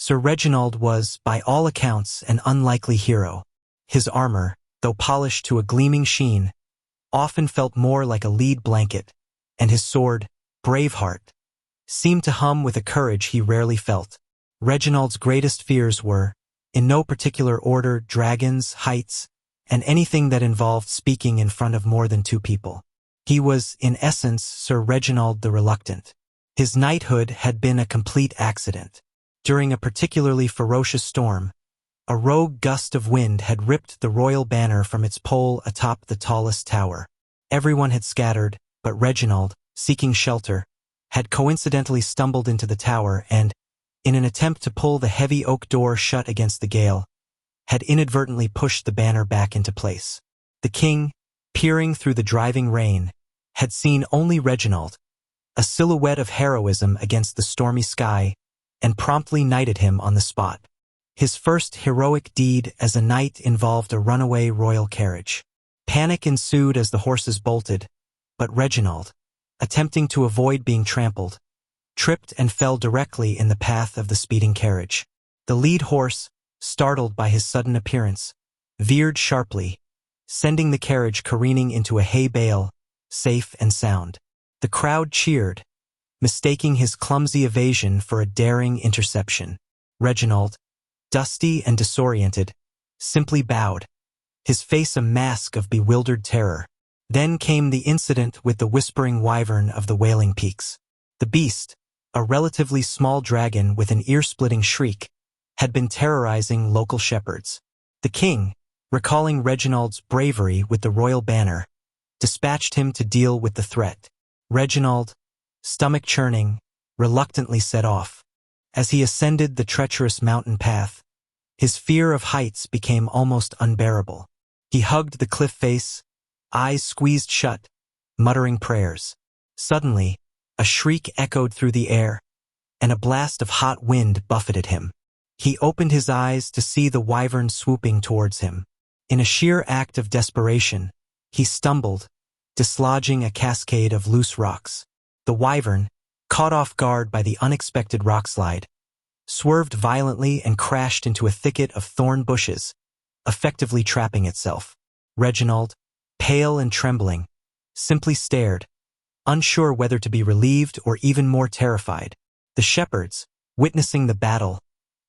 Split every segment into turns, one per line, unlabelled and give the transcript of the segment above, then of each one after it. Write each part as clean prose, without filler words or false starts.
Sir Reginald was, by all accounts, an unlikely hero. His armor, though polished to a gleaming sheen, often felt more like a lead blanket, and his sword, Braveheart, seemed to hum with a courage he rarely felt. Reginald's greatest fears were, in no particular order, dragons, heights, and anything that involved speaking in front of more than 2 people. He was, in essence, Sir Reginald the Reluctant. His knighthood had been a complete accident. During a particularly ferocious storm, a rogue gust of wind had ripped the royal banner from its pole atop the tallest tower. Everyone had scattered, but Reginald, seeking shelter, had coincidentally stumbled into the tower and, in an attempt to pull the heavy oak door shut against the gale, had inadvertently pushed the banner back into place. The king, peering through the driving rain, had seen only Reginald, a silhouette of heroism against the stormy sky, and promptly knighted him on the spot. His first heroic deed as a knight involved a runaway royal carriage. Panic ensued as the horses bolted, but Reginald, attempting to avoid being trampled, tripped and fell directly in the path of the speeding carriage. The lead horse, startled by his sudden appearance, veered sharply, sending the carriage careening into a hay bale, safe and sound. The crowd cheered, mistaking his clumsy evasion for a daring interception. Reginald, dusty and disoriented, simply bowed, his face a mask of bewildered terror. Then came the incident with the whispering wyvern of the Wailing Peaks. The beast, a relatively small dragon with an ear-splitting shriek, had been terrorizing local shepherds. The king, recalling Reginald's bravery with the royal banner, dispatched him to deal with the threat. Reginald, stomach churning, reluctantly set off. As he ascended the treacherous mountain path, his fear of heights became almost unbearable. He hugged the cliff face, eyes squeezed shut, muttering prayers. Suddenly, a shriek echoed through the air, and a blast of hot wind buffeted him. He opened his eyes to see the wyvern swooping towards him. In a sheer act of desperation, he stumbled, dislodging a cascade of loose rocks. The wyvern, caught off guard by the unexpected rockslide, swerved violently and crashed into a thicket of thorn bushes, effectively trapping itself. Reginald, pale and trembling, simply stared, unsure whether to be relieved or even more terrified. The shepherds, witnessing the battle,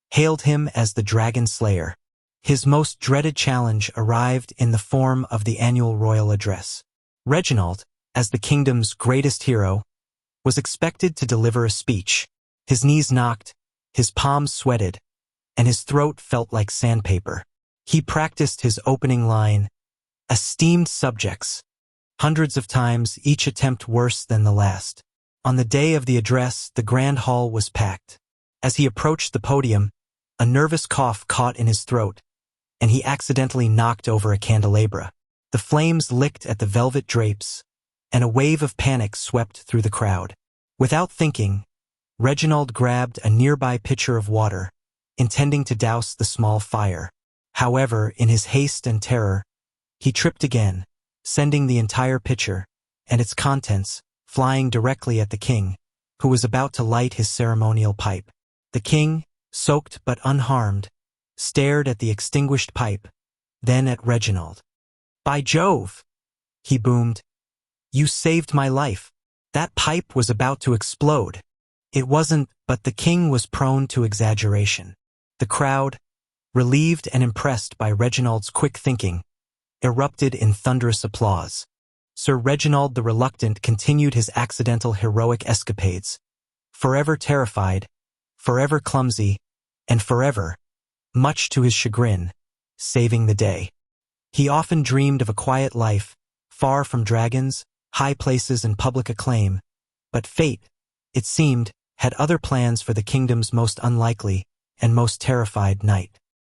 hailed him as the Dragon Slayer. His most dreaded challenge arrived in the form of the annual royal address. Reginald, as the kingdom's greatest hero, was expected to deliver a speech. His knees knocked, his palms sweated, and his throat felt like sandpaper. He practiced his opening line, "Esteemed subjects," hundreds of times, each attempt worse than the last. On the day of the address, the grand hall was packed. As he approached the podium, a nervous cough caught in his throat, and he accidentally knocked over a candelabra. The flames licked at the velvet drapes, and a wave of panic swept through the crowd. Without thinking, Reginald grabbed a nearby pitcher of water, intending to douse the small fire. However, in his haste and terror, he tripped again, sending the entire pitcher, and its contents, flying directly at the king, who was about to light his ceremonial pipe. The king, soaked but unharmed, stared at the extinguished pipe, then at Reginald. "By Jove!" he boomed. "You saved my life." That pipe was about to explode. It wasn't, but the king was prone to exaggeration. The crowd, relieved and impressed by Reginald's quick thinking, erupted in thunderous applause. Sir Reginald the Reluctant continued his accidental heroic escapades, forever terrified, forever clumsy, and forever, much to his chagrin, saving the day. He often dreamed of a quiet life, far from dragons, high places, and public acclaim, but fate, it seemed, had other plans for the kingdom's most unlikely and most terrified knight.